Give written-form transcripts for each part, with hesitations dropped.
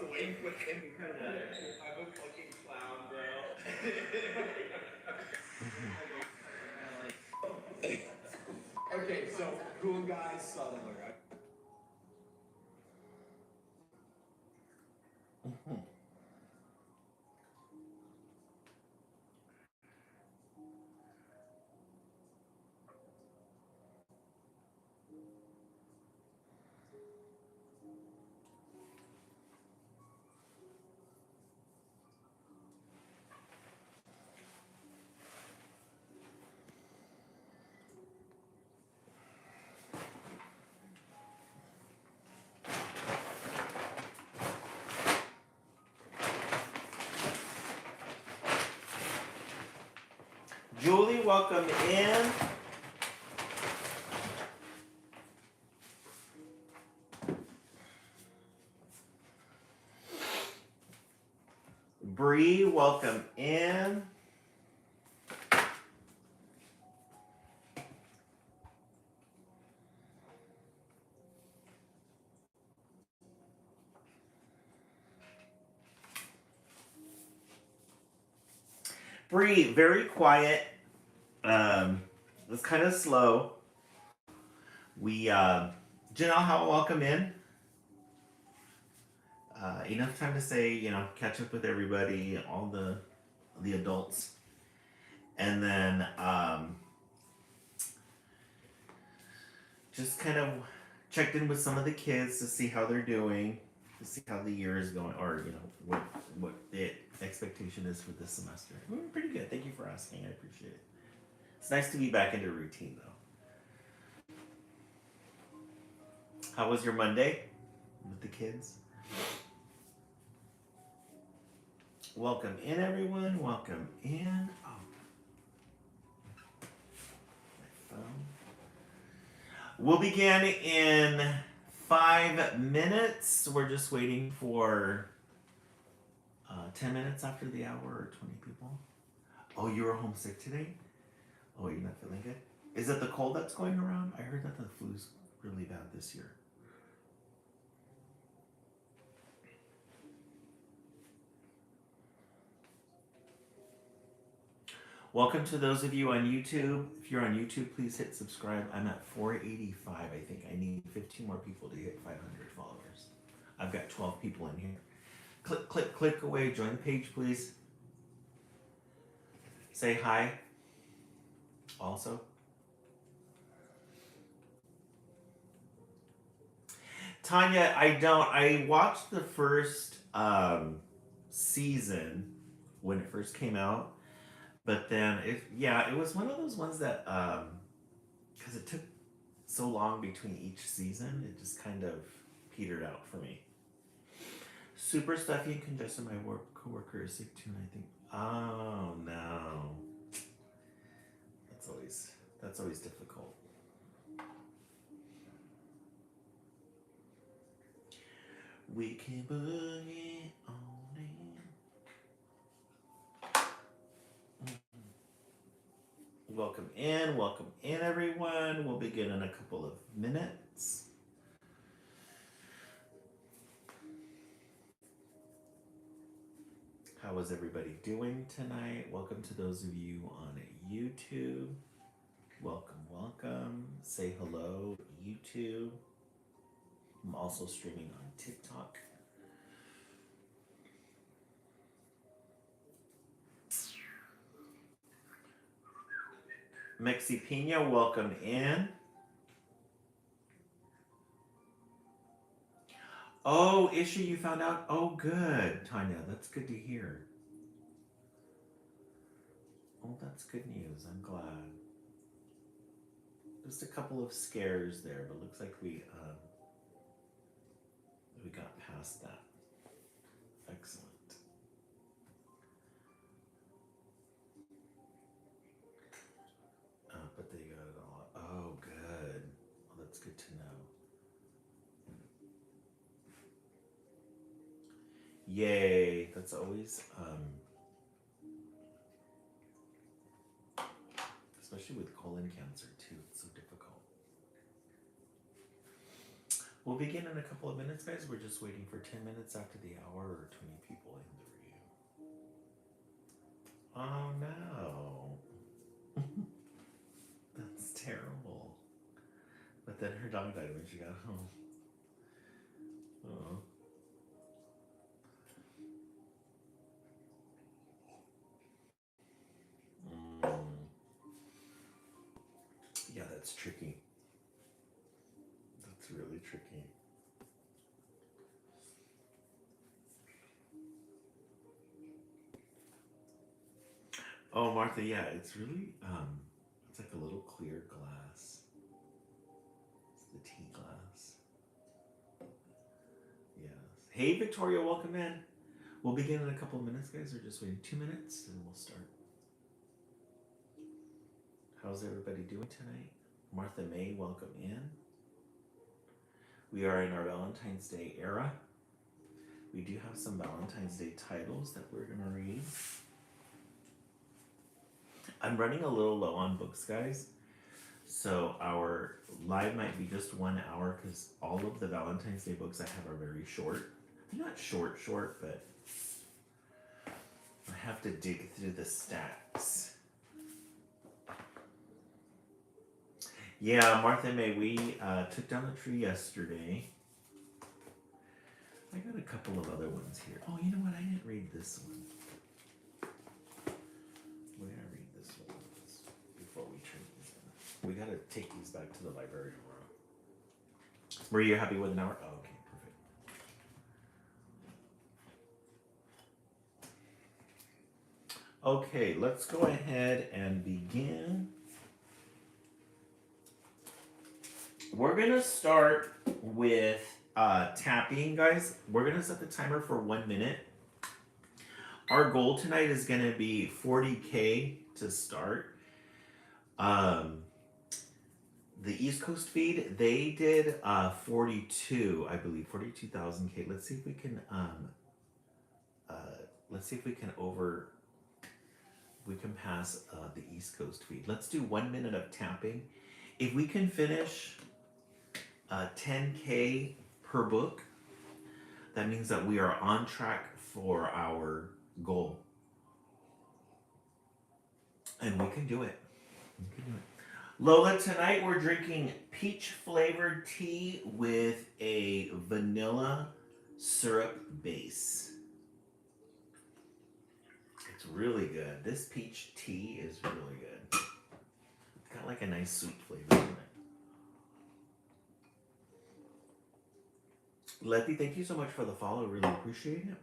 waiting for him to come out. I'm a fucking clown, bro. Okay, so cool guy Southerner. Julie, welcome in. Bree, welcome in. Bree, very quiet. It was kind of slow. We, Janelle Howell, welcome in. Enough time to say, catch up with everybody, all the adults, and then just kind of checked in with some of the kids to see how they're doing, to see how the year is going, or what the expectation is for this semester. We're pretty good. Thank you for asking. I appreciate it. It's nice to be back into routine, though. How was your Monday with the kids? Welcome in, everyone. Welcome in. Oh, my phone. We'll begin in 5 minutes. We're just waiting for 10 minutes after the hour or 20 people. Oh, you were homesick today? Oh, you're not feeling good? Is it the cold that's going around? I heard that the flu's really bad this year. Welcome to those of you on YouTube. If you're on YouTube, please hit subscribe. I'm at 485, I think. I need 15 more people to hit 500 followers. I've got 12 people in here. Click, click, click away. Join the page, please. Say hi. Also. Tanya, I don't. I watched the first season when it first came out. But then, it was one of those ones that, because it took so long between each season, it just kind of petered out for me. Super stuffy and congested. My coworker is sick too, and I think, oh no, that's always difficult. We can boogie on in. Welcome in, everyone. We'll begin in a couple of minutes. How is everybody doing tonight? Welcome to those of you on YouTube. Welcome. Say hello, YouTube. I'm also streaming on TikTok. Mexi Pina, welcome in. Oh, Isha, you found out? Oh, good, Tanya. That's good to hear. Oh, that's good news. I'm glad. Just a couple of scares there, but looks like we got past that. Excellent. But they got it all. Oh, good. Well, that's good to know. Yay. That's always, especially with colon cancer too. It's so difficult. We'll begin in a couple of minutes, guys. We're just waiting for 10 minutes after the hour or 20 people in the room. Oh no. That's terrible. But then her dog died when she got home. Oh. Mm. Yeah, that's tricky. That's really tricky. Oh, Martha, yeah, it's really it's like a little clear glass. It's the tea glass. Yes. Hey, Victoria, welcome in. We'll begin in a couple of minutes, guys. We're just waiting 2 minutes and we'll start. How's everybody doing tonight? Martha May, welcome in. We are in our Valentine's Day era. We do have some Valentine's Day titles that we're going to read. I'm running a little low on books, guys. So our live might be just 1 hour because all of the Valentine's Day books I have are very short. They're not short, but I have to dig through the stacks. Yeah, Martha May, we took down the tree yesterday. I got a couple of other ones here. Oh, you know what? I didn't read this one. We're going to read this one before we turn these in. We got to take these back to the library tomorrow. Were you happy with an hour? Oh, okay, perfect. Okay, let's go ahead and begin. We're going to start with tapping, guys. We're going to set the timer for 1 minute. Our goal tonight is going to be 40K to start. The East Coast feed, they did 42, I believe, 42,000K. Let's see if we can pass the East Coast feed. Let's do 1 minute of tapping. If we can finish 10K per book, that means that we are on track for our goal. And we can do it. Lola, tonight we're drinking peach flavored tea with a vanilla syrup base. It's really good. This peach tea is really good. It's got like a nice sweet flavor in it. Letty, thank you so much for the follow. Really appreciate it.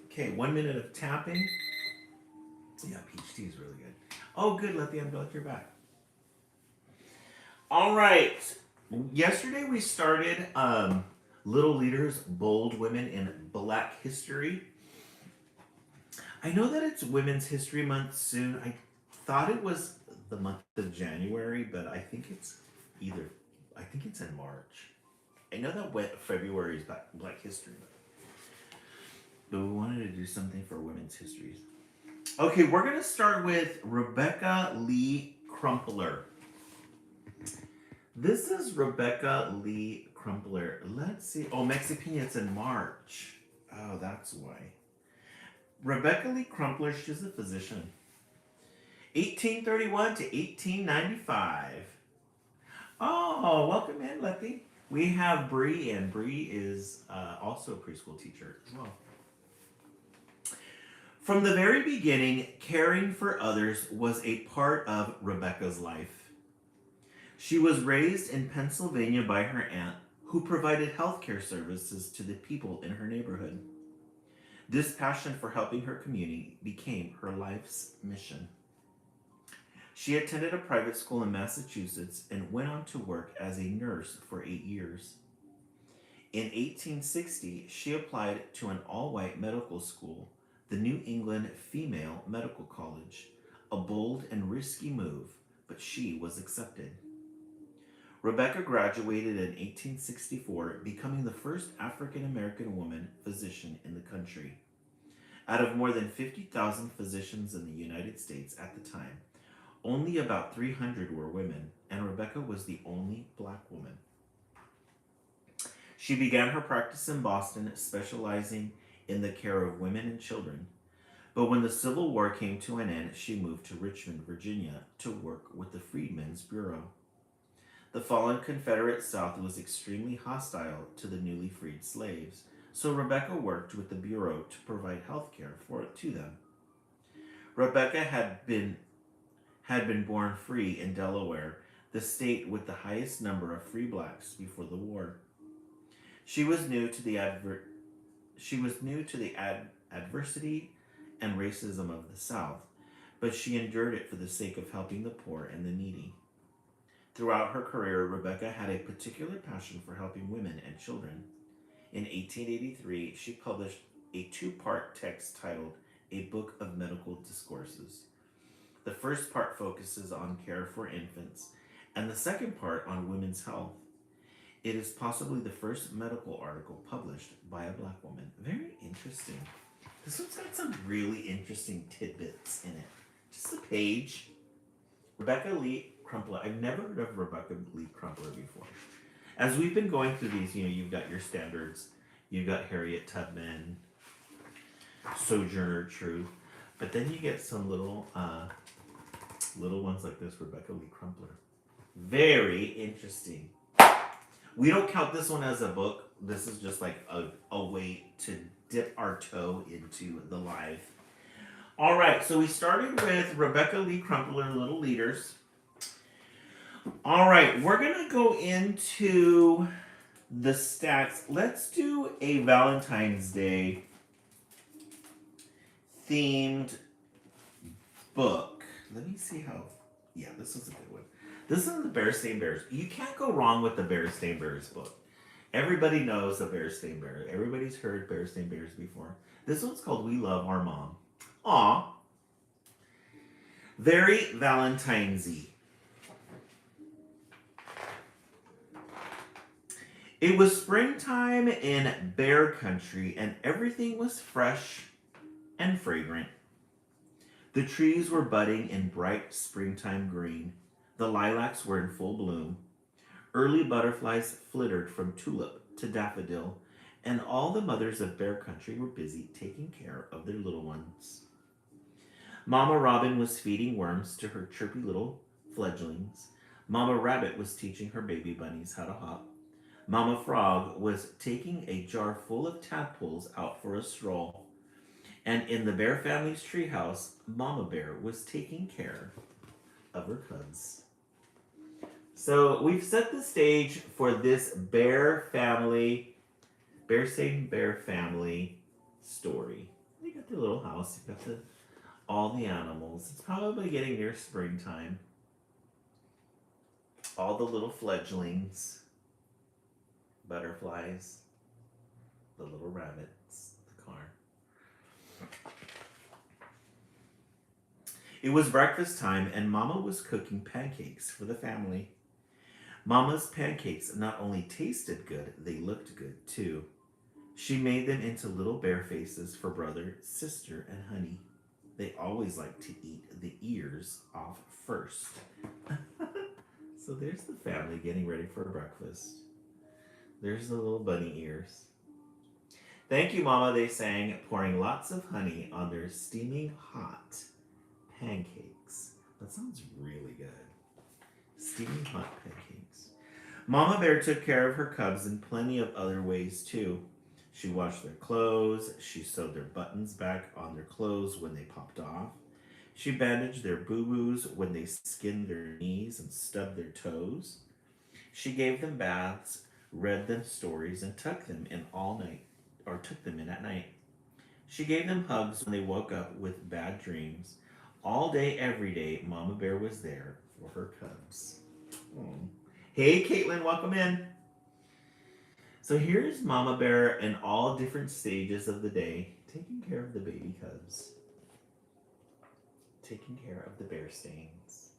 Okay, 1 minute of tapping. Yeah, peach tea is really good. Oh, good, Letty. I'm glad you're back. All right. Yesterday we started Little Leaders, Bold Women in Black History. I know that it's Women's History Month soon. I thought it was the month of January, but I think it's in March. I know that February is Black History Month. But we wanted to do something for women's histories. Okay, we're going to start with Rebecca Lee Crumpler. This is Rebecca Lee Crumpler. Let's see. Oh, Mexipina, it's in March. Oh, that's why. Rebecca Lee Crumpler, she's a physician. 1831 to 1895. Oh, welcome in, Letty. We have Bree, and Bree is also a preschool teacher as well. From the very beginning, caring for others was a part of Rebecca's life. She was raised in Pennsylvania by her aunt, who provided healthcare services to the people in her neighborhood. This passion for helping her community became her life's mission. She attended a private school in Massachusetts and went on to work as a nurse for 8 years. In 1860, she applied to an all-white medical school, the New England Female Medical College, a bold and risky move, but she was accepted. Rebecca graduated in 1864, becoming the first African-American woman physician in the country. Out of more than 50,000 physicians in the United States at the time, only about 300 were women, and Rebecca was the only black woman. She began her practice in Boston, specializing in the care of women and children. But when the Civil War came to an end, she moved to Richmond, Virginia, to work with the Freedmen's Bureau. The fallen Confederate South was extremely hostile to the newly freed slaves, so Rebecca worked with the Bureau to provide health care to them. Rebecca had been born free in Delaware, the state with the highest number of free blacks before the war. She was new to the adversity and racism of the South, but she endured it for the sake of helping the poor and the needy. Throughout her career, Rebecca had a particular passion for helping women and children. In 1883, she published a two-part text titled A Book of Medical Discourses. The first part focuses on care for infants, and the second part on women's health. It is possibly the first medical article published by a black woman. Very interesting. This one's got some really interesting tidbits in it. Just a page. Rebecca Lee Crumpler. I've never heard of Rebecca Lee Crumpler before. As we've been going through these, you've got your standards. You've got Harriet Tubman, Sojourner Truth. But then you get some little ones like this, Rebecca Lee Crumpler. Very interesting. We don't count this one as a book. This is just like a way to dip our toe into the life. All right, so we started with Rebecca Lee Crumpler, Little Leaders. All right, we're going to go into the stats. Let's do a Valentine's Day themed book. Let me see how. Yeah, this is a good one. This is the Berenstain Bears. You can't go wrong with the Berenstain Bears book. Everybody knows the Berenstain Bears. Everybody's heard Berenstain Bears before. This one's called We Love Our Mom. Aw. Very Valentine's-y. It was springtime in Bear Country, and everything was fresh and fragrant. The trees were budding in bright springtime green. The lilacs were in full bloom. Early butterflies flittered from tulip to daffodil, and all the mothers of Bear Country were busy taking care of their little ones. Mama Robin was feeding worms to her chirpy little fledglings. Mama Rabbit was teaching her baby bunnies how to hop. Mama Frog was taking a jar full of tadpoles out for a stroll. And in the Bear family's treehouse, Mama Bear was taking care of her cubs. So we've set the stage for this Bear family, Berenstain Bear family story. You got the little house, you got all the animals. It's probably getting near springtime. All the little fledglings, butterflies, the little rabbits, the car. It was breakfast time, and Mama was cooking pancakes for the family. Mama's pancakes not only tasted good, they looked good too. She made them into little bear faces for brother, sister, and honey. They always like to eat the ears off first. So there's the family getting ready for breakfast. There's the little bunny ears. Thank you, Mama, they sang, pouring lots of honey on their steaming hot pancakes. That sounds really good. Steaming hot pancakes. Mama Bear took care of her cubs in plenty of other ways, too. She washed their clothes. She sewed their buttons back on their clothes when they popped off. She bandaged their boo-boos when they skinned their knees and stubbed their toes. She gave them baths, read them stories, and took them in at night. She gave them hugs when they woke up with bad dreams. All day, every day, Mama Bear was there for her cubs. Oh. Hey, Caitlin, welcome in. So here's Mama Bear in all different stages of the day, taking care of the baby cubs. Taking care of the Bearstains.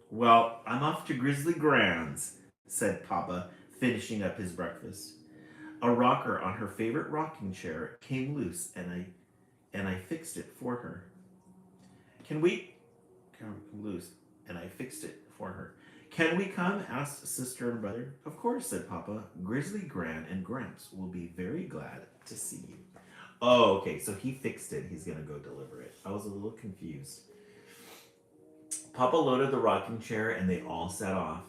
Well, I'm off to Grizzly Grands, said Papa, finishing up his breakfast. A rocker on her favorite rocking chair came loose, and I fixed it for her. Can Can we come? Asked sister and brother. Of course, said Papa. Grizzly Gran and Gramps will be very glad to see you. Oh, okay, so he fixed it. He's gonna go deliver it. I was a little confused. Papa loaded the rocking chair and they all set off.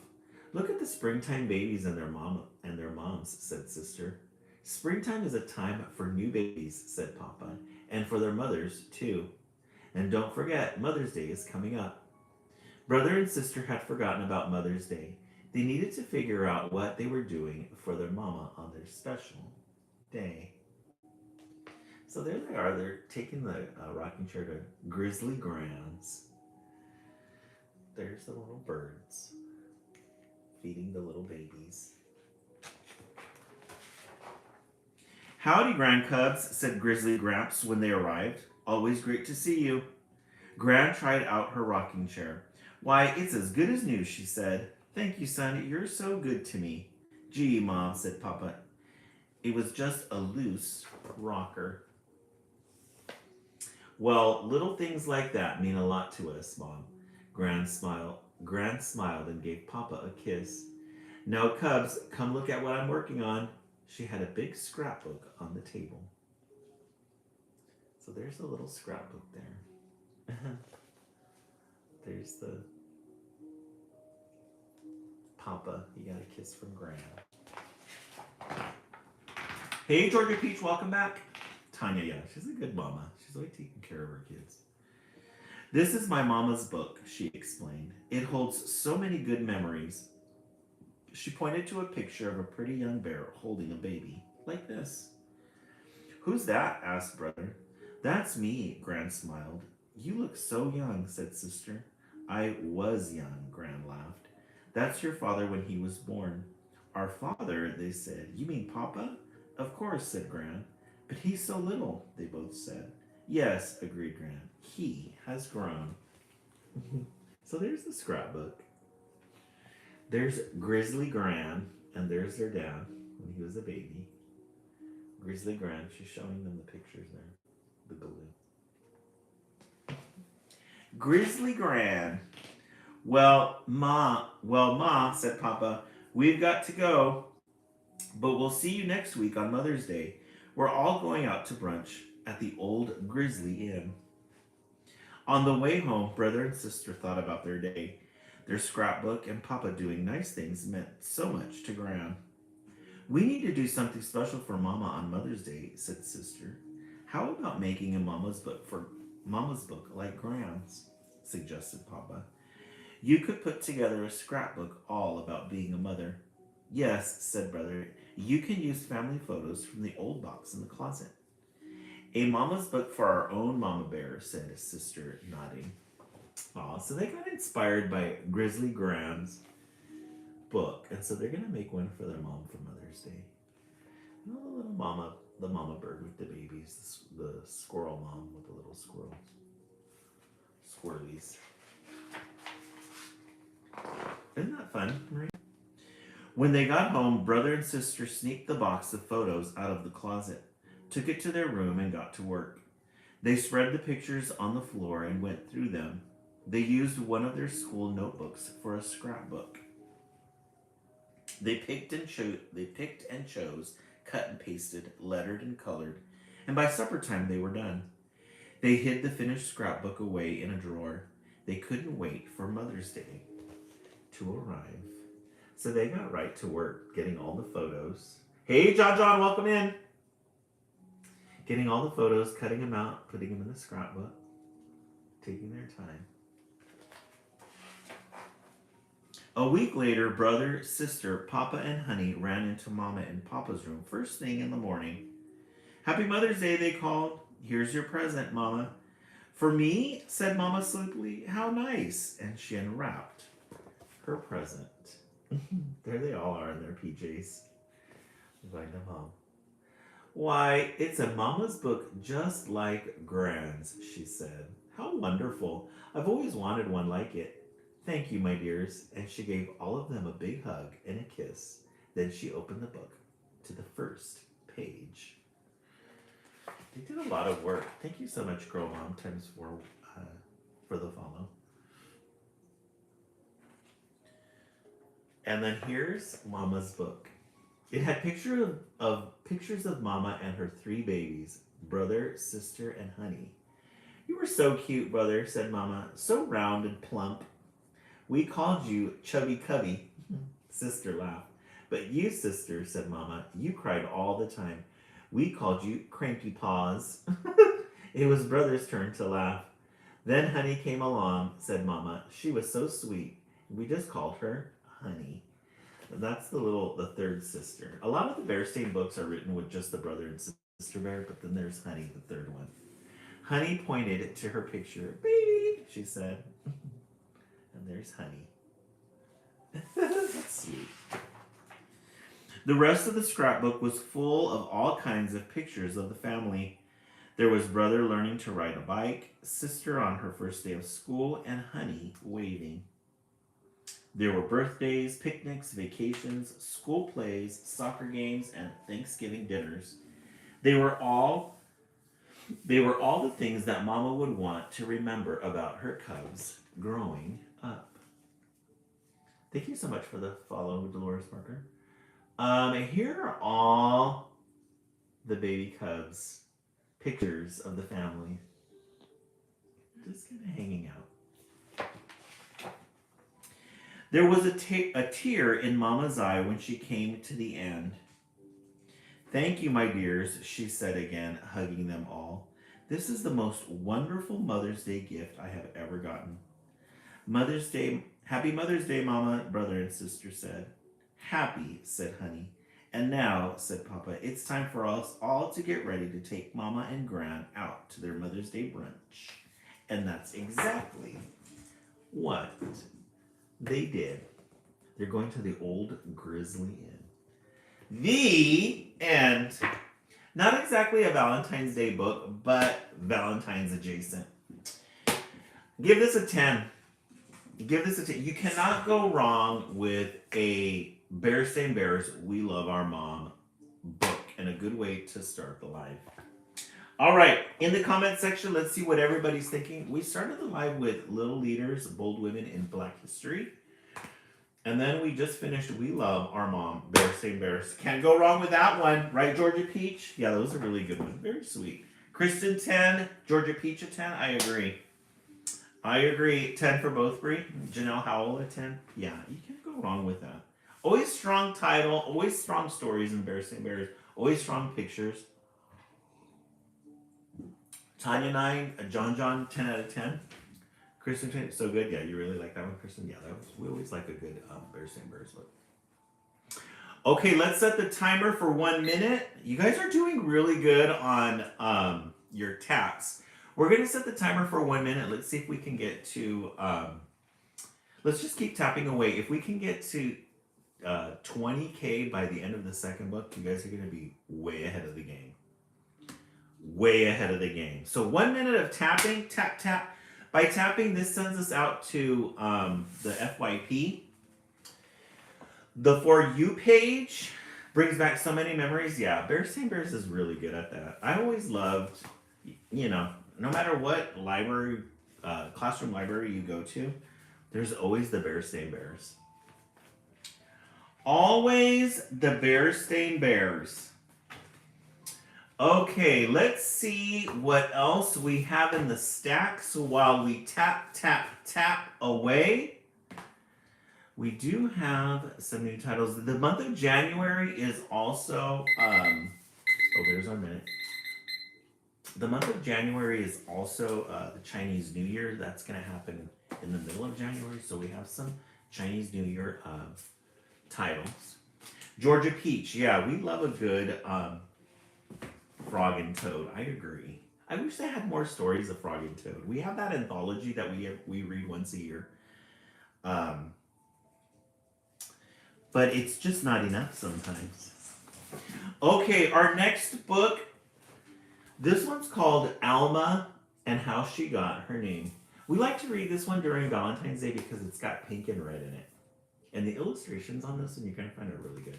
Look at the springtime babies and their moms, said sister. Springtime is a time for new babies, said Papa, and for their mothers, too. And don't forget, Mother's Day is coming up. Brother and sister had forgotten about Mother's Day. They needed to figure out what they were doing for their mama on their special day. So there they are. They're taking the rocking chair to Grizzly Gran's. There's the little birds feeding the little babies. Howdy, Gran Cubs, said Grizzly Gramps when they arrived. Always great to see you. Gran tried out her rocking chair. Why, it's as good as new, she said. Thank you, son. You're so good to me. Gee, Mom, said Papa. It was just a loose rocker. Well, little things like that mean a lot to us, Mom. Gran smiled and gave Papa a kiss. Now, Cubs, come look at what I'm working on. She had a big scrapbook on the table. So there's a little scrapbook there. There's the Papa. You got a kiss from Gran. Hey, Georgia Peach, welcome back. Tanya, yeah, she's a good mama. She's always taking care of her kids. This is my mama's book, she explained. It holds so many good memories. She pointed to a picture of a pretty young bear holding a baby, like this. Who's that? Asked Brother. That's me, Gran smiled. You look so young, said Sister. I was young, Gran laughed. That's your father when he was born. Our father, they said. You mean Papa? Of course, said Gran. But he's so little, they both said. Yes, agreed Gran. He has grown. So there's the scrapbook. There's Grizzly Gran, and there's their dad when he was a baby. Grizzly Gran, she's showing them the pictures there. The balloon. Grizzly Gran. Well, Ma, said Papa, we've got to go, but we'll see you next week on Mother's Day. We're all going out to brunch at the old Grizzly Inn. On the way home, Brother and Sister thought about their day. Their scrapbook and Papa doing nice things meant so much to Gran. We need to do something special for Mama on Mother's Day, said Sister. How about making a Mama's book like Gran's, suggested Papa. You could put together a scrapbook all about being a mother. Yes, said Brother. You can use family photos from the old box in the closet. A Mama's book for our own Mama Bear, said Sister, nodding. Aw, so they got inspired by Grizzly Gran's book, and so they're gonna make one for their mom for Mother's Day. You know, the little mama, the mama bird with the babies, the squirrel mom with the little squirrels, squirrelies. Isn't that fun, Marie? When they got home, Brother and Sister sneaked the box of photos out of the closet, took it to their room, and got to work. They spread the pictures on the floor and went through them. They used one of their school notebooks for a scrapbook. They picked and chose, cut and pasted, lettered and colored, and by supper time they were done. They hid the finished scrapbook away in a drawer. They couldn't wait for Mother's Day to arrive. So they got right to work, getting all the photos. Hey, John, welcome in. Getting all the photos, cutting them out, putting them in the scrapbook, taking their time. A week later, Brother, Sister, Papa, and Honey ran into Mama and Papa's room first thing in the morning. Happy Mother's Day, they called. Here's your present, Mama. For me, said Mama sleepily. How nice. And she unwrapped her present. There they all are in their PJs. Going to Mom. Why, it's a Mama's book just like Gran's, she said. How wonderful. I've always wanted one like it. Thank you, my dears. And she gave all of them a big hug and a kiss. Then she opened the book to the first page. They did a lot of work. Thank you so much, Girl Mom ×4 for the follow. And then here's Mama's book. It had pictures of Mama and her 3 babies, brother, sister, and honey. You were so cute, brother, said Mama, so round and plump. We called you Chubby Cubby. Sister laughed. But you, sister, said Mama, you cried all the time. We called you Cranky Paws. It was brother's turn to laugh. Then Honey came along, said Mama. She was so sweet. We just called her Honey. That's the third sister. A lot of the Bearstein books are written with just the brother and sister bear, but then there's Honey, the third one. Honey pointed to her picture. Baby, she said. And there's Honey. That's sweet. The rest of the scrapbook was full of all kinds of pictures of the family. There was brother learning to ride a bike, sister on her first day of school, and Honey waving. There were birthdays, picnics, vacations, school plays, soccer games, and Thanksgiving dinners. They were all the things that Mama would want to remember about her cubs growing up. Thank you so much for the follow, Dolores Parker. Here are all the baby cubs, pictures of the family. Just kind of hanging out. There was a tear in Mama's eye when she came to the end. Thank you, my dears, she said again, hugging them all. This is the most wonderful Mother's Day gift I have ever gotten. Happy Mother's Day, Mama, brother and sister said. Happy, said Honey. And now, said Papa, it's time for us all to get ready to take Mama and Gran out to their Mother's Day brunch. And that's exactly what they did. They're going to the Old Grizzly Inn. The end. Not exactly a Valentine's Day book, but Valentine's adjacent. Give this a 10. Give this a 10. You cannot go wrong with a Bearstein Bears We Love Our Mom book and a good way to start the live. All right, in the comment section, let's see what everybody's thinking. We started the live with Little Leaders, Bold Women in Black History. And then we just finished We Love Our Mom, Bearstein Bears. Can't go wrong with that one, right, Georgia Peach? Yeah, that was a really good one. Very sweet. Kristen 10, Georgia Peach a 10. I agree. 10 for both, Bree. Janelle Howell a 10. Yeah, you can't go wrong with that. Always strong title, always strong stories in Bearstein Bears, always strong pictures. Tanya 9, John 10 out of 10. Kristen 10, so good. Yeah, you really like that one, Kristen? Yeah, we always like a good Bearstein Bears book. Okay, let's set the timer for 1 minute. You guys are doing really good on your taps. We're going to set the timer for 1 minute. Let's see if we can get to, let's just keep tapping away. If we can get to 20K by the end of the second book, you guys are going to be way ahead of the game. Way ahead of the game. So 1 minute of tapping, tap, tap. By tapping, this sends us out to the FYP. The For You page brings back so many memories. Yeah, Bearstein Bears is really good at that. I always loved, no matter what library, classroom library you go to, there's always the Bearstein Bears. Always the Bearstein Bears. Okay, let's see what else we have in the stack. So while we tap, tap, tap away, we do have some new titles. The month of January is also, there's our minute. The month of January is also the Chinese New Year. That's going to happen in the middle of January. So we have some Chinese New Year titles. Georgia Peach. Yeah, we love a good Frog and Toad. I agree. I wish they had more stories of Frog and Toad. We have that anthology that we read once a year. But it's just not enough sometimes. Okay, our next book. This one's called Alma and How She Got Her Name. We like to read this one during Valentine's Day because it's got pink and red in it. And the illustrations on this one, you're going to find it really good.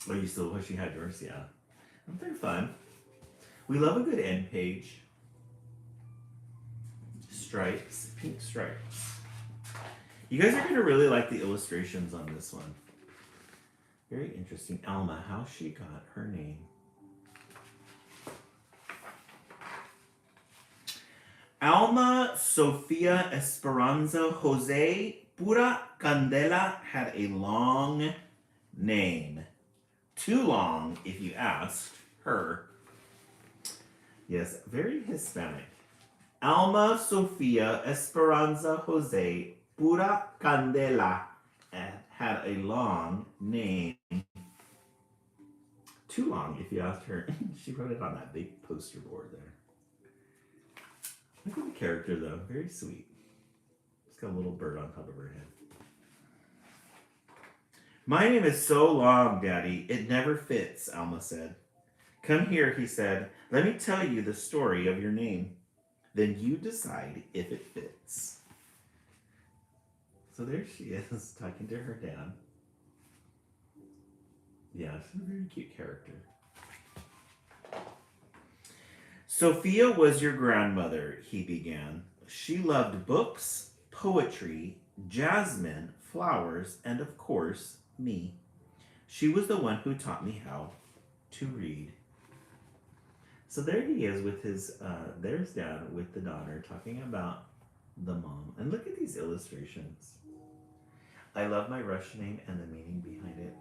Oh, you still wish you had yours? Yeah. They're fun. We love a good end page. Stripes, pink stripes. You guys are going to really like the illustrations on this one. Very interesting. Alma, how she got her name. Alma Sofia Esperanza Jose Pura Candela had a long name. Too long, if you asked her. Yes, very Hispanic. Alma Sofia Esperanza Jose Pura Candela had a long name. Too long, if you asked her. She wrote it on that big poster board there. Look at the character, though. Very sweet. Just got a little bird on top of her head. My name is so long, Daddy. It never fits, Alma said. Come here, he said. Let me tell you the story of your name. Then you decide if it fits. So there she is, talking to her dad. Yeah, she's a very cute character. Sophia was your grandmother, he began. She loved books, poetry, jasmine, flowers, and of course, me. She was the one who taught me how to read. So there he is with his, there's Dad with the daughter talking about the mom. And look at these illustrations. I love my Russian name and the meaning behind it.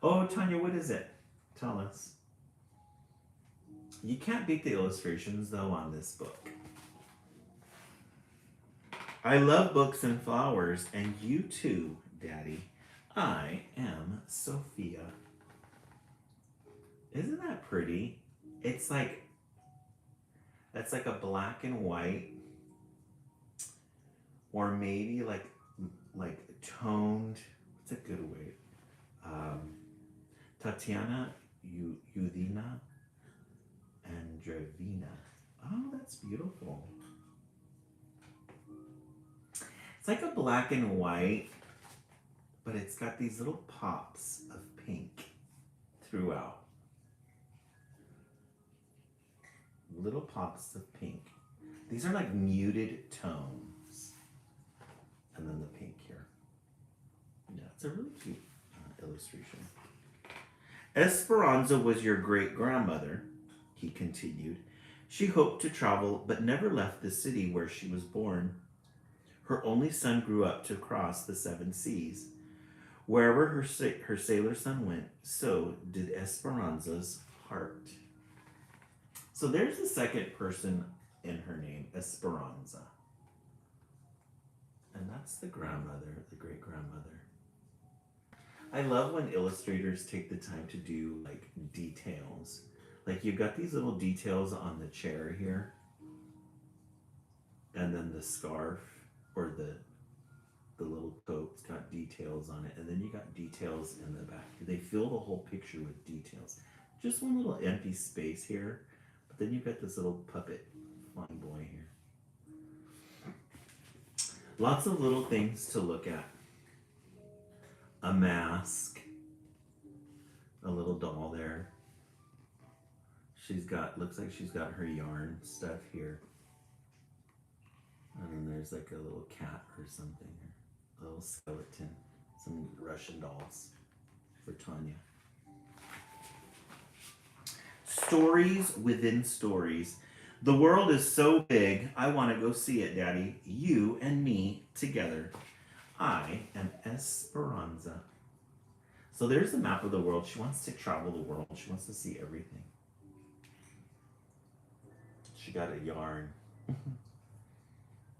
Oh, Tanya, what is it? Tell us. You can't beat the illustrations, though, on this book. I love books and flowers, and you too, Daddy. I am Sophia. Isn't that pretty? It's like, that's like a black and white, or maybe like toned, what's a good way? Tatiana Yudina Andreevna. Oh, that's beautiful. It's like a black and white, but it's got these little pops of pink throughout. Little pops of pink. These are like muted tones. And then the pink here. Yeah, it's a really cute illustration. Esperanza was your great-grandmother, he continued. She hoped to travel, but never left the city where she was born. Her only son grew up to cross the 7 seas. Wherever her sailor son went, so did Esperanza's heart. So there's the second person in her name, Esperanza. And that's the grandmother, the great-grandmother. I love when illustrators take the time to do like details. Like you've got these little details on the chair here. And then the scarf or the little coat's got details on it. And then you got details in the back. They fill the whole picture with details. Just one little empty space here. But then you've got this little puppet flying boy here. Lots of little things to look at. A mask. A little doll there. Looks like she's got her yarn stuff here. And then there's like a little cat or something. A little skeleton. Some Russian dolls for Tanya. Stories within stories. The world is so big, I want to go see it, Daddy. You and me together. I am Esperanza. So there's the map of the world. She wants to travel the world. She wants to see everything. She got a yarn.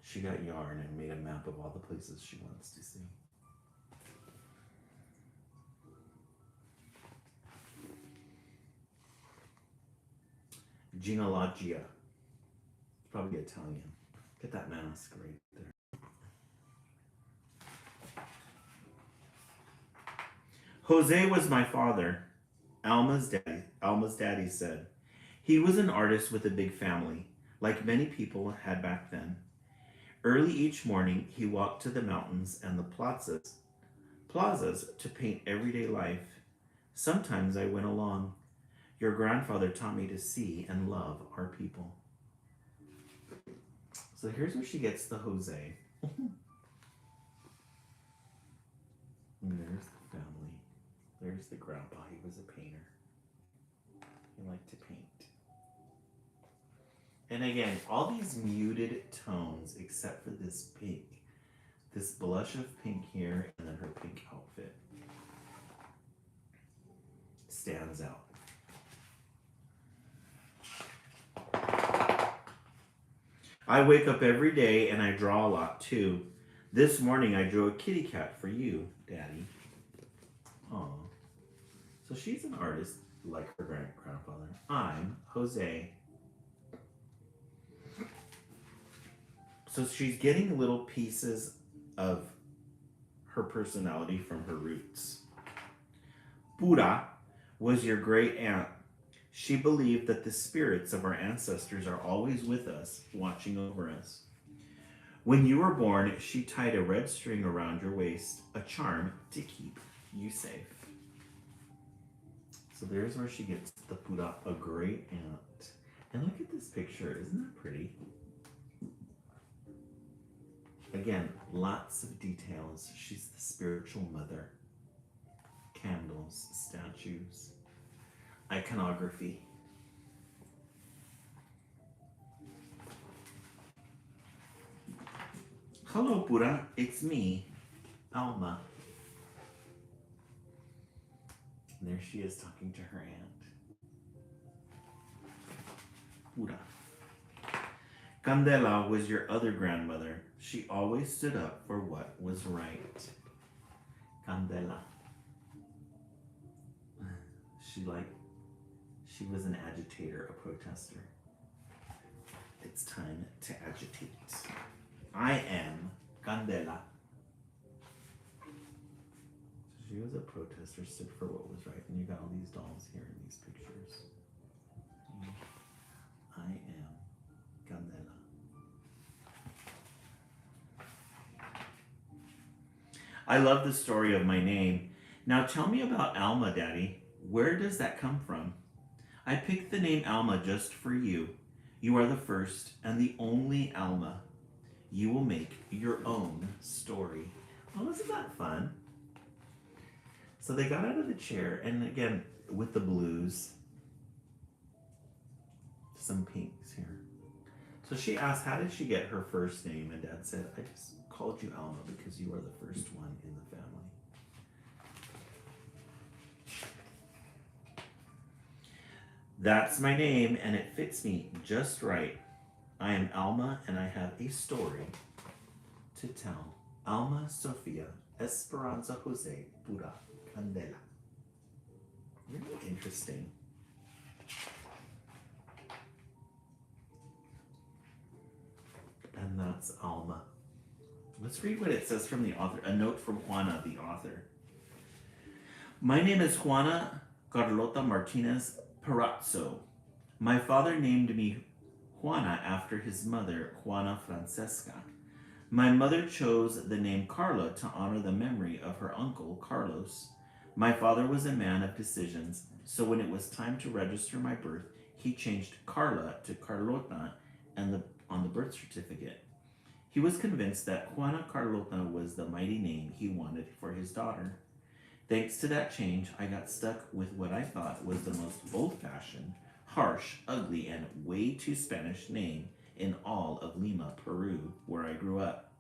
She got yarn and made a map of all the places she wants to see. Genealogia. It's probably Italian. Get that mask right there. Jose was my father, Alma's daddy said. He was an artist with a big family, like many people had back then. Early each morning, he walked to the mountains and the plazas to paint everyday life. Sometimes I went along. Your grandfather taught me to see and love our people. So here's where she gets the Jose. there's the family. There's the grandpa. He was a painter. He liked to paint. And again, all these muted tones except for this pink. This blush of pink here and then her pink outfit stands out. I wake up every day and I draw a lot too. This morning I drew a kitty cat for you, Daddy. Aw. So she's an artist like her grandfather. I'm Jose. So she's getting little pieces of her personality from her roots. Pura was your great aunt. She believed that the spirits of our ancestors are always with us, watching over us. When you were born, she tied a red string around your waist, a charm to keep you safe. So there's where she gets the Pura, a great aunt. And look at this picture, isn't that pretty? Again, lots of details. She's the spiritual mother. Candles, statues, iconography. Hello, Pura. It's me, Alma. And there she is talking to her aunt. Pura. Candela was your other grandmother. She always stood up for what was right. Candela. She was an agitator, a protester. It's time to agitate. I am Candela. She was a protester, stood for what was right. And you got all these dolls here in these pictures. I am Candela. I love the story of my name. Now tell me about Alma, Daddy. Where does that come from? I picked the name Alma just for you. You are the first and the only Alma. You will make your own story. Oh, isn't that fun? So they got out of the chair, and again, with the blues, some pinks here. So she asked, how did she get her first name? And Dad said, I just called you Alma because you are the first one in the family. That's my name, and it fits me just right. I am Alma, and I have a story to tell. Alma Sofia Esperanza Jose Pura Candela. Really interesting. And that's Alma. Let's read what it says from the author. A note from Juana, the author. My name is Juana Carlota Martinez Parazzo. My father named me Juana after his mother, Juana Francesca. My mother chose the name Carla to honor the memory of her uncle, Carlos. My father was a man of decisions, so when it was time to register my birth, he changed Carla to Carlota on the birth certificate. He was convinced that Juana Carlota was the mighty name he wanted for his daughter. Thanks to that change, I got stuck with what I thought was the most old-fashioned, harsh, ugly, and way too Spanish name in all of Lima, Peru, where I grew up.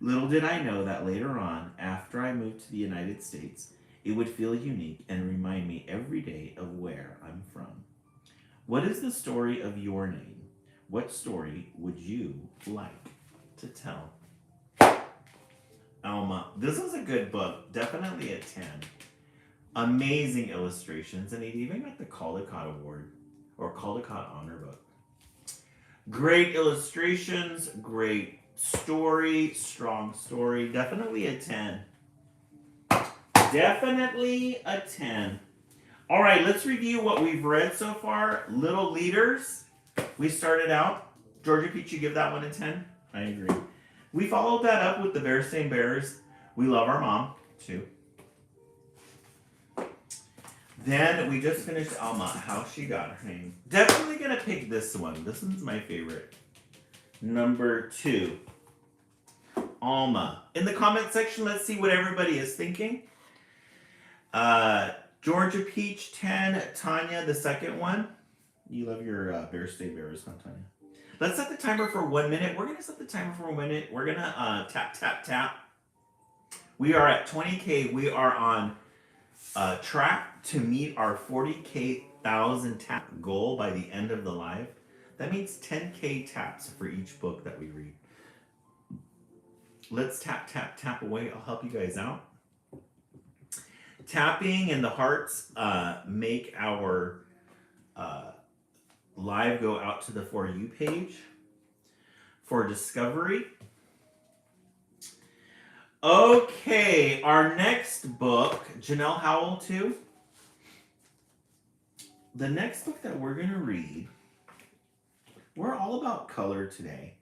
Little did I know that later on, after I moved to the United States, it would feel unique and remind me every day of where I'm from. What is the story of your name? What story would you like to tell? Alma. This was a good book. Definitely a 10. Amazing illustrations, and it even got the Caldecott Award, or Caldecott Honor Book. Great illustrations, great story, strong story. Definitely a 10. Definitely a 10. All right, let's review what we've read so far. Little Leaders. We started out. Georgia Peach, you give that one a 10? I agree. We followed that up with The Bears Same Bears. We Love Our Mom, too. Then we just finished Alma, How She Got Her Name. Definitely going to pick this one. This one's my favorite. Number 2. Alma. In the comment section, let's see what everybody is thinking. Georgia Peach 10, Tanya the second one. You love your Bear Stay Bears, huh, Tanya? Let's set the timer for 1 minute. We're gonna set the timer for 1 minute. We're gonna tap, tap, tap. We are at 20K. We are on track to meet our 40K 1,000 tap goal by the end of the live. That means 10K taps for each book that we read. Let's tap, tap, tap away. I'll help you guys out. Tapping and the hearts make our live go out to the For You page for discovery. Okay, our next book, Janelle Howell 2. The next book that we're going to read, we're all about color today.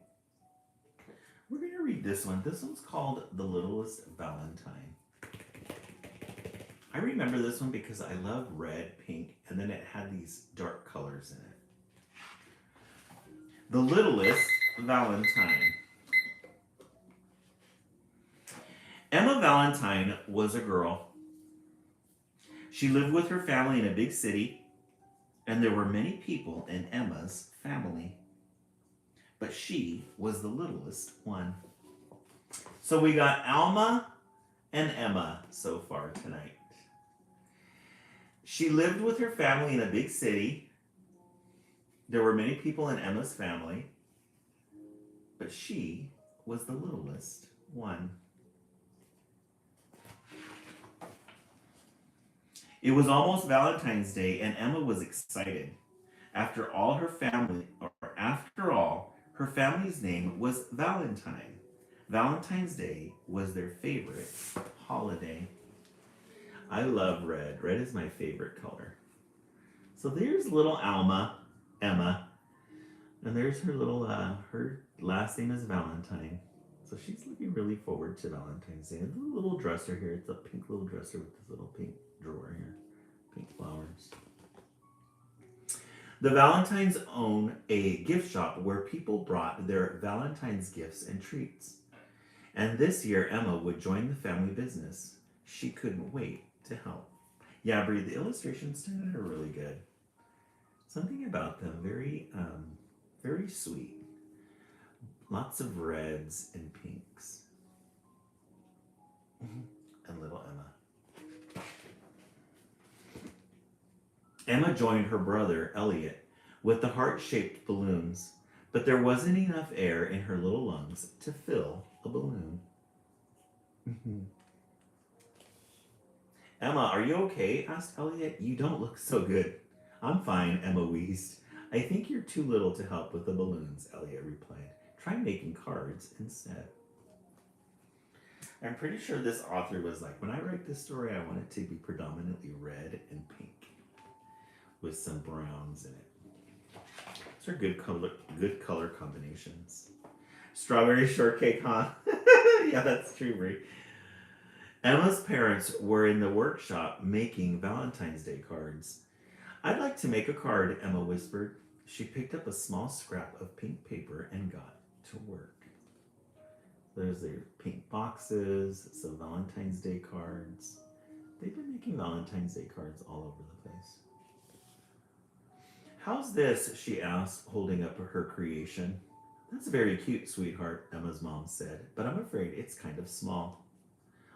We're going to read this one. This one's called The Littlest Valentine. I remember this one because I love red, pink, and then it had these dark colors in it. The Littlest Valentine. Emma Valentine was a girl. She lived with her family in a big city, and there were many people in Emma's family. But she was the littlest one. So we got Alma and Emma so far tonight. She lived with her family in a big city. There were many people in Emma's family, but she was the littlest one. It was almost Valentine's Day, and Emma was excited. After all, her family's name was Valentine. Valentine's Day was their favorite holiday. I love red. Red is my favorite color. So there's little Emma, and there's her little, her last name is Valentine. So she's looking really forward to Valentine's Day. There's a little dresser here. It's a pink little dresser with this little pink drawer here. Pink flowers. The Valentines own a gift shop where people brought their Valentine's gifts and treats. And this year, Emma would join the family business. She couldn't wait to help. Yeah, Bree, the illustrations tonight are really good. Something about them, very sweet. Lots of reds and pinks. And little Emma. Emma joined her brother, Elliot, with the heart-shaped balloons, but there wasn't enough air in her little lungs to fill a balloon. Emma, are you okay? Asked Elliot. You don't look so good. I'm fine, Emma wheezed. I think you're too little to help with the balloons, Elliot replied. Try making cards instead. I'm pretty sure this author was like, when I write this story, I want it to be predominantly red and pink with some browns in it. These are good color combinations. Strawberry shortcake, huh? Yeah, that's true, Brie. Emma's parents were in the workshop making Valentine's Day cards. I'd like to make a card, Emma whispered. She picked up a small scrap of pink paper and got to work. There's their pink boxes, some Valentine's Day cards. They've been making Valentine's Day cards all over the place. How's this? She asked, holding up her creation. That's very cute, sweetheart, Emma's mom said, but I'm afraid it's kind of small.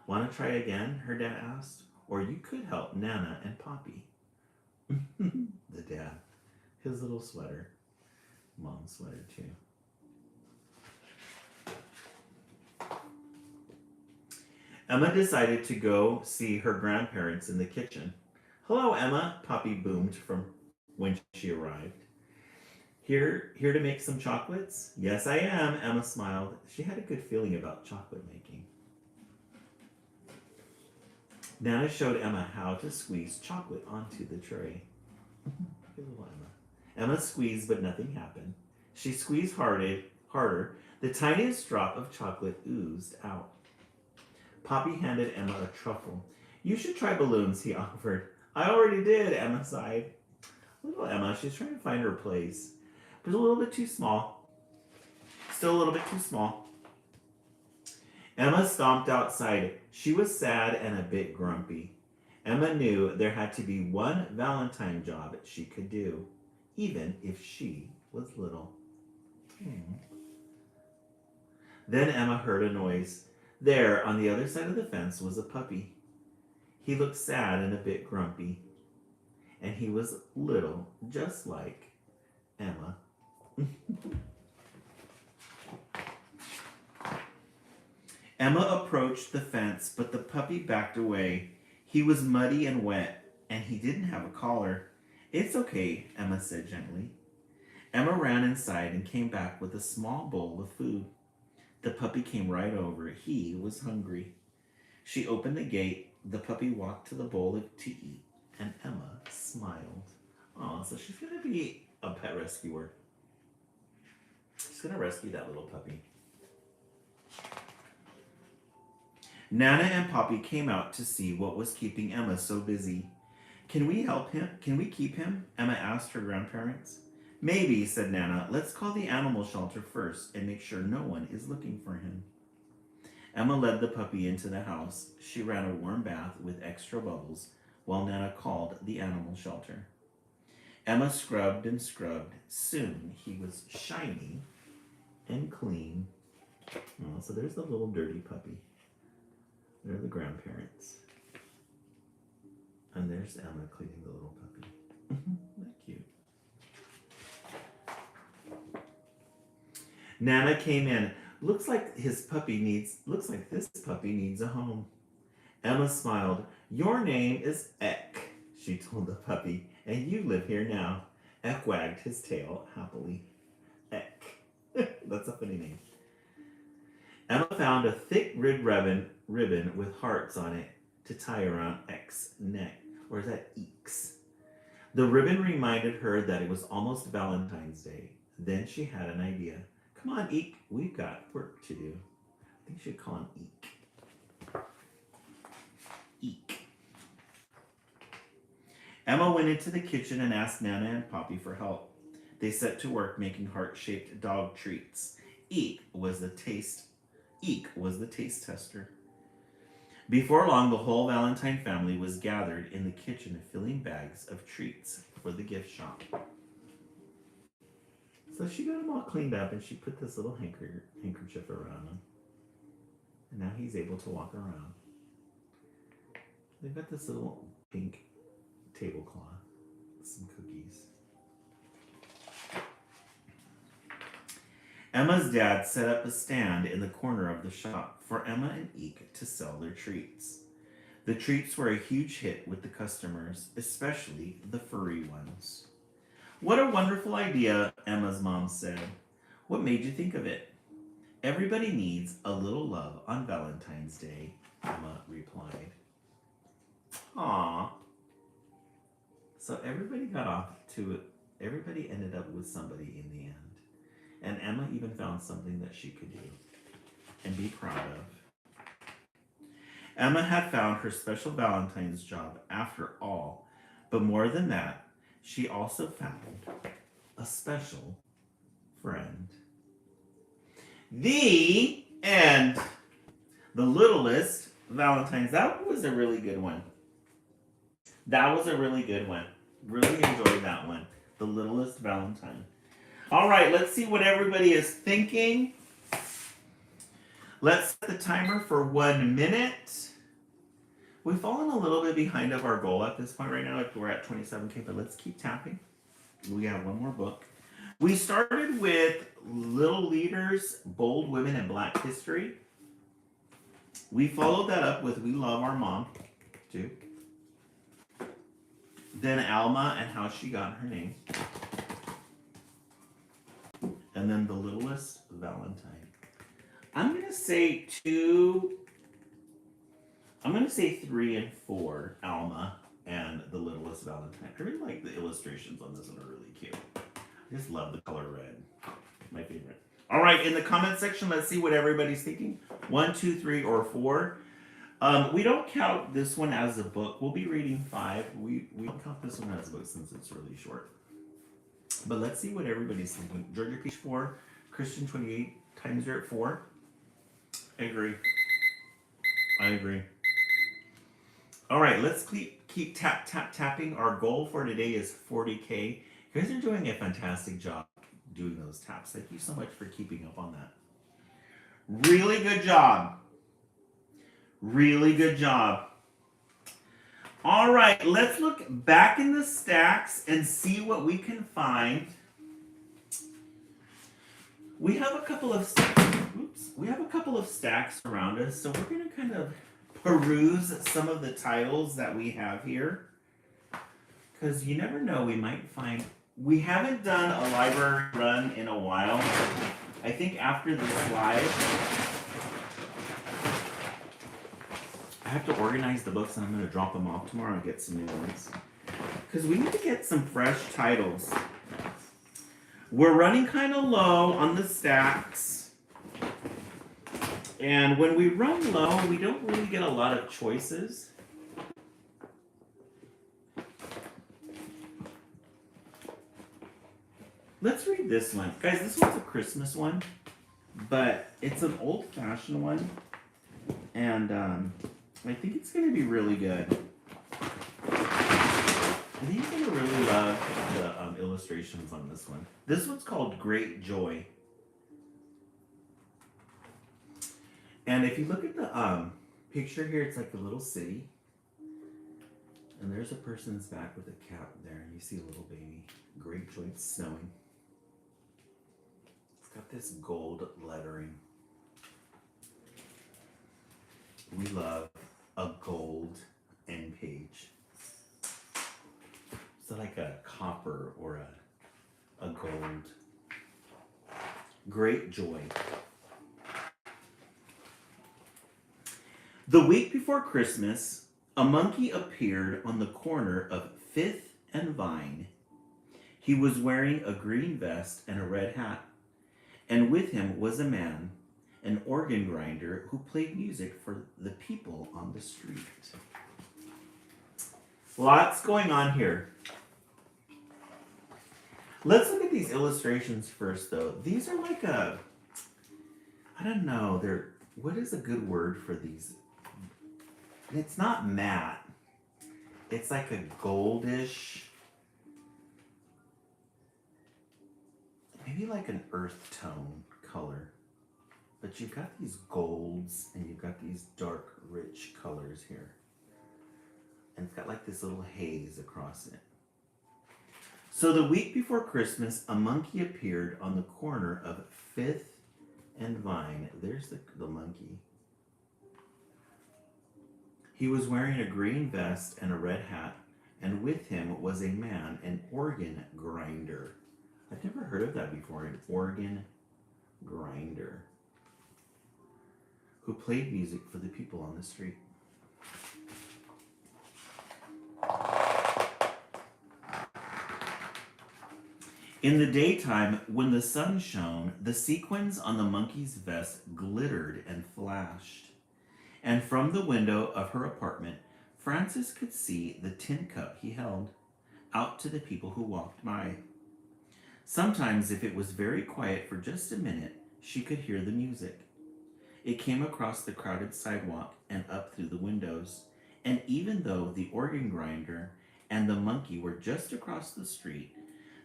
Want to try again? Her dad asked. Or you could help Nana and Poppy. The dad. His little sweater. Mom's sweater, too. Emma decided to go see her grandparents in the kitchen. Hello, Emma, Poppy boomed from when she arrived. Here to make some chocolates? Yes, I am, Emma smiled. She had a good feeling about chocolate making. Nana showed Emma how to squeeze chocolate onto the tray. Little Emma. Emma squeezed, but nothing happened. She squeezed harder. The tiniest drop of chocolate oozed out. Poppy handed Emma a truffle. You should try balloons, he offered. I already did, Emma sighed. Little Emma, she's trying to find her place, but a little bit too small. Still a little bit too small. Emma stomped outside. She was sad and a bit grumpy. Emma knew there had to be one Valentine job she could do, even if she was little. Hmm. Then Emma heard a noise. There, on the other side of the fence, was a puppy. He looked sad and a bit grumpy, and he was little, just like Emma. Emma approached the fence, but the puppy backed away. He was muddy and wet, and he didn't have a collar. It's okay, Emma said gently. Emma ran inside and came back with a small bowl of food. The puppy came right over. He was hungry. She opened the gate. The puppy walked to the bowl to eat, and Emma smiled. Oh, so she's going to be a pet rescuer. She's going to rescue that little puppy. Nana and Poppy came out to see what was keeping Emma so busy. Can we help him? Can we keep him? Emma asked her grandparents. Maybe, said Nana. Let's call the animal shelter first and make sure no one is looking for him. Emma led the puppy into the house. She ran a warm bath with extra bubbles while Nana called the animal shelter. Emma scrubbed and scrubbed. Soon he was shiny and clean. Oh, so there's the little dirty puppy. They're the grandparents. And there's Emma cleaning the little puppy. That cute. Nana came in. Looks like this puppy needs a home. Emma smiled. Your name is Eck, she told the puppy, and you live here now. Eck wagged his tail happily. Eck. That's a funny name. Emma found a thick red ribbon with hearts on it to tie around Eck's neck. Or is that Eek's? The ribbon reminded her that it was almost Valentine's Day. Then she had an idea. Come on, Eek, we've got work to do. I think you should call him Eek. Eek. Emma went into the kitchen and asked Nana and Poppy for help. They set to work making heart-shaped dog treats. Eek was the taste tester. Before long, the whole Valentine family was gathered in the kitchen filling bags of treats for the gift shop. So she got him all cleaned up and she put this little handkerchief around him. And now he's able to walk around. They've got this little pink tablecloth with some cookies. Emma's dad set up a stand in the corner of the shop for Emma and Eek to sell their treats. The treats were a huge hit with the customers, especially the furry ones. What a wonderful idea, Emma's mom said. What made you think of it? Everybody needs a little love on Valentine's Day, Emma replied. Aww. So everybody ended up with somebody in the end. And Emma even found something that she could do and be proud of. Emma had found her special Valentine's job after all, but more than that, she also found a special friend. The end. The Littlest Valentine's. That was a really good one. Really enjoyed that one. The Littlest Valentine. All right, let's see what everybody is thinking. Let's set the timer for 1 minute. We've fallen a little bit behind of our goal at this point right now. We're at 27K, but let's keep tapping. We have one more book. We started with Little Leaders, Bold Women in Black History. We followed that up with We Love Our Mom, too. Then Alma and How She Got Her Name. And then The Littlest Valentine. I'm going to say 3 and 4, Alma and The Littlest Valentine. I really like the illustrations on this one, are really cute. I just love the color red. My favorite. All right, in the comment section, let's see what everybody's thinking. 1, 2, 3, or 4. We don't count this one as a book. We'll be reading 5. We don't count this one as a book since it's really short. But let's see what everybody's thinking. Georgia Peach 4, Christian 28, times are at 4. I agree. All right, let's keep tapping. Our goal for today is 40K. You guys are doing a fantastic job doing those taps. Thank you so much for keeping up on that. Really good job. Really good job. All right, let's look back in the stacks and see what we can find. We have a couple of stacks around us, so we're going to kind of peruse some of the titles that we have here, because you never know, we might find. We haven't done a library run in a while. I think after this live, I have to organize the books and I'm going to drop them off tomorrow and get some new ones, because we need to get some fresh titles. We're running kind of low on the stacks, and when we run low, we don't really get a lot of choices. Let's read this one. Guys, this one's a Christmas one, but it's an old-fashioned one, and I think it's going to be really good. I think you're going to really love the illustrations on this one. This one's called Great Joy. And if you look at the picture here, it's like a little city. And there's a person's back with a cap there, and you see a little baby. Great Joy, it's snowing. It's got this gold lettering. We love a gold end page. So like a copper or a gold. Great Joy. The week before Christmas, a monkey appeared on the corner of 5th and Vine. He was wearing a green vest and a red hat, and with him was a man, an organ grinder, who played music for the people on the street. Lots going on here. Let's look at these illustrations first, though. These are like I don't know, what is a good word for these? It's not matte. It's like a goldish, maybe like an earth tone color. But you've got these golds and you've got these dark, rich colors here. And it's got like this little haze across it. So the week before Christmas, a monkey appeared on the corner of 5th and Vine. There's the monkey. He was wearing a green vest and a red hat, and with him was a man, an organ grinder. I've never heard of that before, an organ grinder, who played music for the people on the street. In the daytime, when the sun shone, the sequins on the monkey's vest glittered and flashed. And from the window of her apartment, Frances could see the tin cup he held out to the people who walked by. Sometimes, if it was very quiet for just a minute, she could hear the music. It came across the crowded sidewalk and up through the windows. And even though the organ grinder and the monkey were just across the street,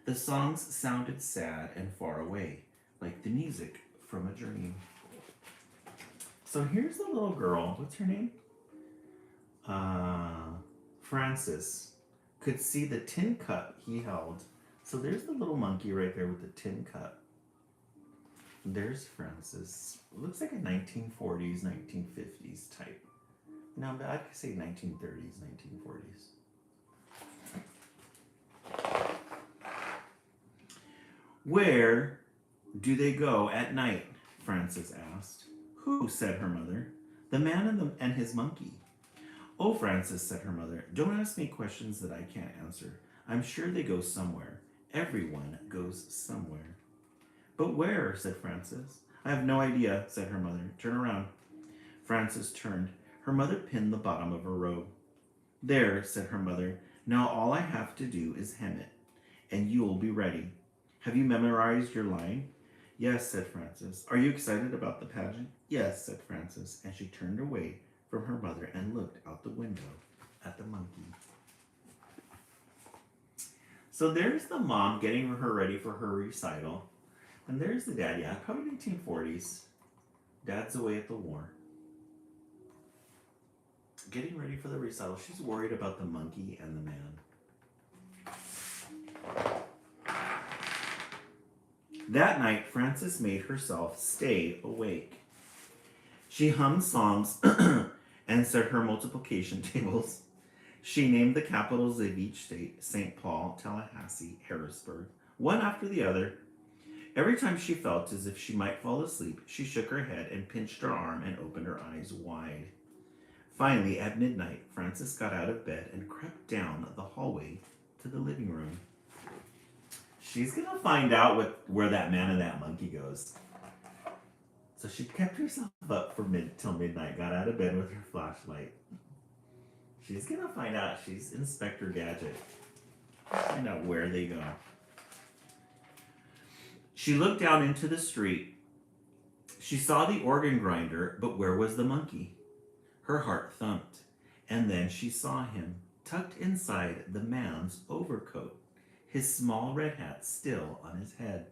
the songs sounded sad and far away, like the music from a dream. So here's the little girl. What's her name? Frances. Could see the tin cup he held. So there's the little monkey right there with the tin cup. There's Frances. It looks like a 1940s, 1950s type. No, but I could say 1930s, 1940s. Where do they go at night? Frances asked. Who? Said her mother. The man and his monkey. Oh, Frances, said her mother, don't ask me questions that I can't answer. I'm sure they go somewhere. Everyone goes somewhere. But where? Said Frances. I have no idea, said her mother. Turn around. Frances turned. Her mother pinned the bottom of her robe. There, said her mother. Now all I have to do is hem it, and you'll be ready. Have you memorized your line? Yes, said Frances. Are you excited about the pageant? Yes, said Frances, and she turned away from her mother and looked out the window at the monkey. So there's the mom getting her ready for her recital. And there's the dad, yeah, probably 1940s. Dad's away at the war. Getting ready for the recital. She's worried about the monkey and the man. That night, Frances made herself stay awake. She hummed songs and set her multiplication tables. She named the capitals of each state: St. Paul, Tallahassee, Harrisburg, one after the other. Every time she felt as if she might fall asleep, she shook her head and pinched her arm and opened her eyes wide. Finally, at midnight, Frances got out of bed and crept down the hallway to the living room. She's gonna find out where that man and that monkey goes. So she kept herself up till midnight, got out of bed with her flashlight. She's gonna find out. She's Inspector Gadget. Find out where they go. She looked out into the street. She saw the organ grinder, but where was the monkey? Her heart thumped, and then she saw him, tucked inside the man's overcoat, his small red hat still on his head.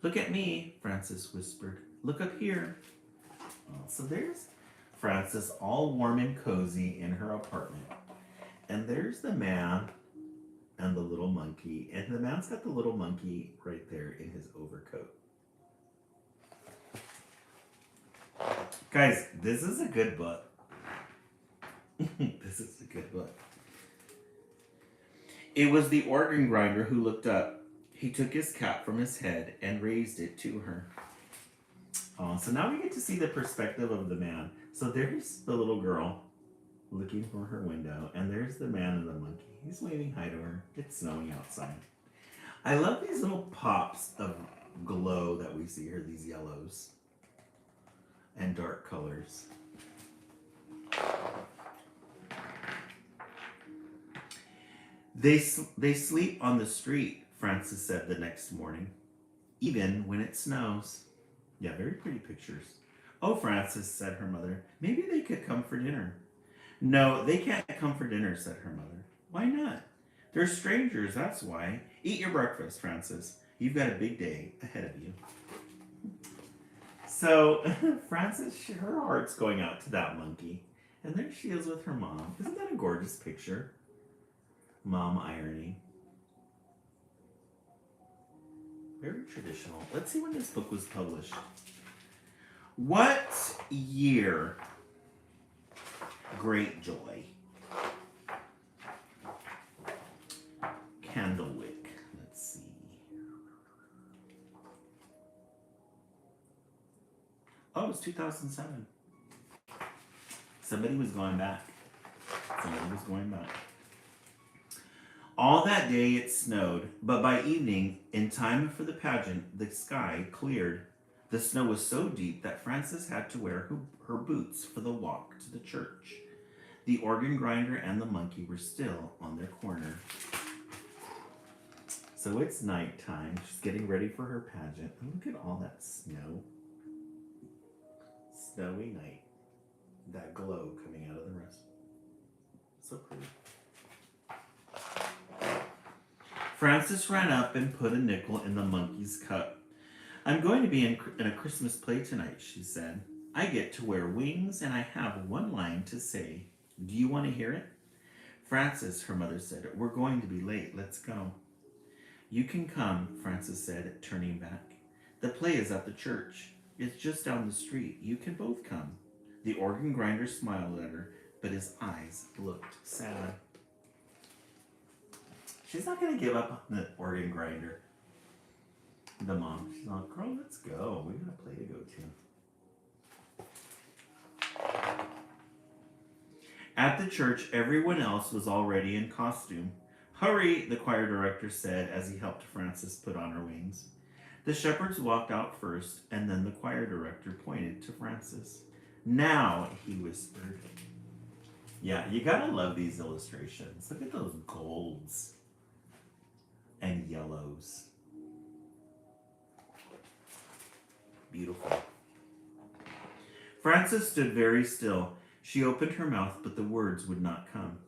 "Look at me," Frances whispered. "Look up here." Oh, so there's Frances all warm and cozy in her apartment. And there's the man and the little monkey. And the man's got the little monkey right there in his overcoat. Guys, this is a good book. This is a good book. It was the organ grinder who looked up. He took his cap from his head and raised it to her. Oh, so now we get to see the perspective of the man. So there's the little girl looking from her window, and there's the man and the monkey. He's waving hi to her. It's snowing outside. I love these little pops of glow that we see here, these yellows and dark colors. They sleep on the street, Frances said the next morning, even when it snows. Yeah, very pretty pictures. "Oh, Frances," said her mother, "maybe they could come for dinner." "No, they can't come for dinner," said her mother. "Why not?" "They're strangers, that's why. Eat your breakfast, Frances. You've got a big day ahead of you." So Frances, her heart's going out to that monkey. And there she is with her mom. Isn't that a gorgeous picture? Mom ironing. Very traditional. Let's see when this book was published. What year? Great Joy. Candlewick. Let's see. Oh, it was 2007. Somebody was going back. All that day it snowed, but by evening, in time for the pageant, the sky cleared. The snow was so deep that Frances had to wear her boots for the walk to the church. The organ grinder and the monkey were still on their corner. So it's nighttime. She's getting ready for her pageant. And look at all that snow. Snowy night. That glow coming out of the rest. So pretty. Frances ran up and put a nickel in the monkey's cup. "I'm going to be in a Christmas play tonight," she said. "I get to wear wings and I have one line to say. Do you want to hear it?" "Frances," her mother said, "we're going to be late. Let's go." "You can come," Frances said, turning back. "The play is at the church. It's just down the street. You can both come." The organ grinder smiled at her, but his eyes looked sad. She's not going to give up on the organ grinder. The mom, she's like, "Girl, let's go. We got a play to go to." At the church, everyone else was already in costume. "Hurry," the choir director said as he helped Frances put on her wings. The shepherds walked out first, and then the choir director pointed to Frances. "Now," he whispered. Yeah, you gotta love these illustrations. Look at those golds and yellows. Beautiful. Frances stood very still. She opened her mouth, but the words would not come.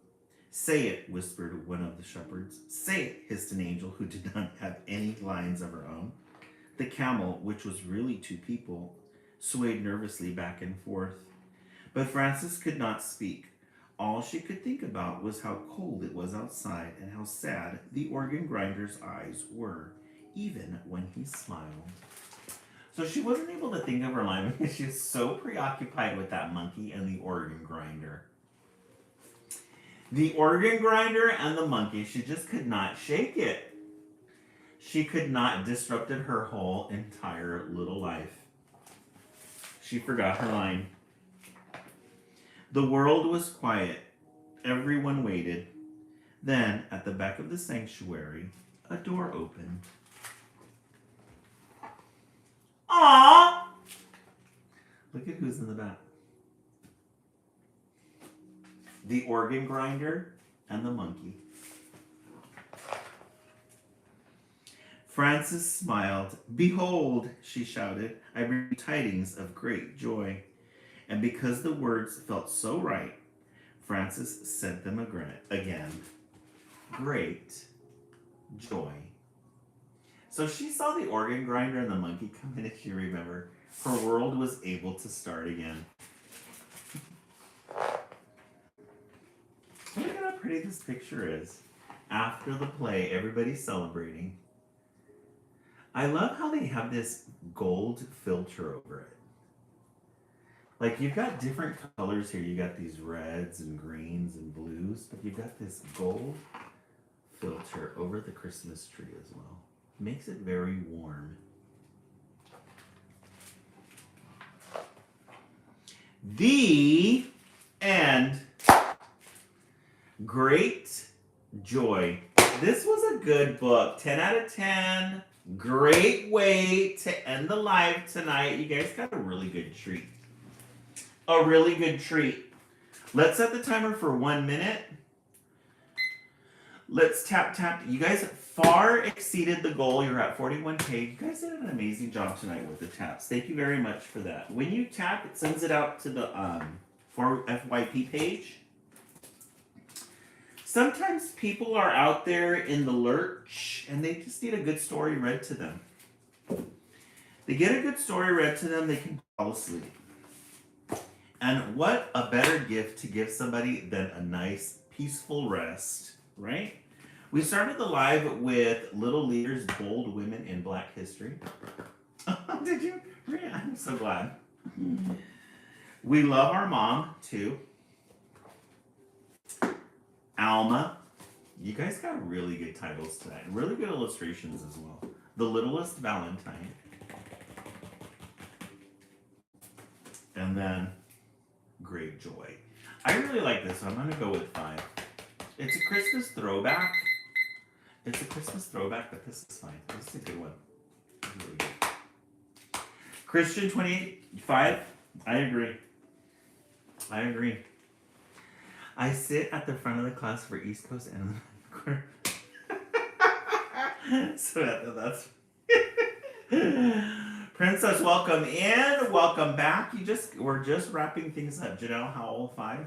Say it, whispered one of the shepherds. Say it, hissed an angel who did not have any lines of her own. The camel, which was really two people, swayed nervously back and forth. But Frances could not speak. All she could think about was how cold it was outside and how sad the organ grinder's eyes were, even when he smiled. So she wasn't able to think of her line because she was so preoccupied with that monkey and the organ grinder. The organ grinder and the monkey, she just could not shake it. She could not disrupted her whole entire little life. She forgot her line. The world was quiet. Everyone waited. Then, at the back of the sanctuary, a door opened. Aww! Look at who's in the back. The organ grinder and the monkey. Frances smiled. Behold, she shouted, I bring you tidings of great joy. And because the words felt so right, Frances said them again. Great joy. So she saw the organ grinder and the monkey come in, if you remember. Her world was able to start again. Look at how pretty this picture is. After the play, everybody's celebrating. I love how they have this gold filter over it. Like, you've got different colors here. You got these reds and greens and blues, but you've got this gold filter over the Christmas tree as well. Makes it very warm. The end. Great joy. This was a good book. 10 out of 10. Great way to end the live tonight. You guys got a really good treat. A really good treat. Let's set the timer for 1 minute. Let's tap. You guys far exceeded the goal. You're at 41K. You guys did an amazing job tonight with the taps. Thank you very much for that. When you tap, it sends it out to the for FYP page. Sometimes people are out there in the lurch and they just need a good story read to them. They get a good story read to them, they can fall asleep. And what a better gift to give somebody than a nice, peaceful rest, right? We started the live with Little Leaders, Bold Women in Black History. Did you? Yeah, I'm so glad. We love our mom, too. Alma. You guys got really good titles tonight. Really good illustrations as well. The Littlest Valentine. And then Great Joy. I really like this one. I'm going to go with 5. It's a Christmas throwback. But this is fine. This is a good one. Really good. Christian 28:5. I agree. I sit at the front of the class for East Coast and so that's Princess, welcome in, welcome back. We're just wrapping things up. Janelle Howell 5.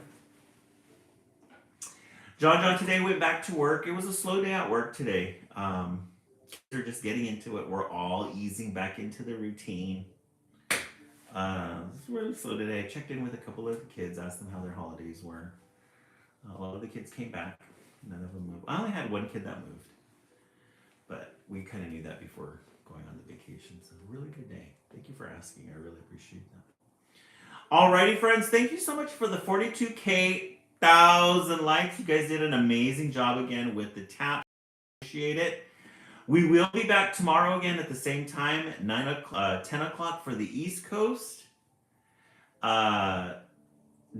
John today went back to work. It was a slow day at work today. They're just getting into it. We're all easing back into the routine. It's really slow today. I checked in with a couple of the kids, asked them how their holidays were. A lot of the kids came back. None of them moved. I only had one kid that moved. But we kind of knew that before going on the vacation. So really good day. Thank you for asking. I really appreciate that. Alrighty, friends. Thank you so much for the 42K 1,000 likes. You guys did an amazing job again with the tap. Appreciate it. We will be back tomorrow again at the same time, 10 o'clock for the East Coast, 9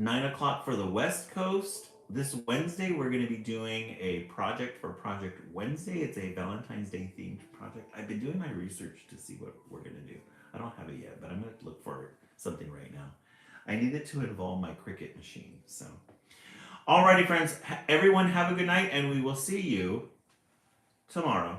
o'clock for the West Coast. This Wednesday, we're going to be doing a project for Project Wednesday. It's a Valentine's Day themed project. I've been doing my research to see what we're going to do. I don't have it yet, but I'm going to look for something right now. I need it to involve my Cricut machine. So, alrighty, friends. Everyone have a good night, and we will see you tomorrow.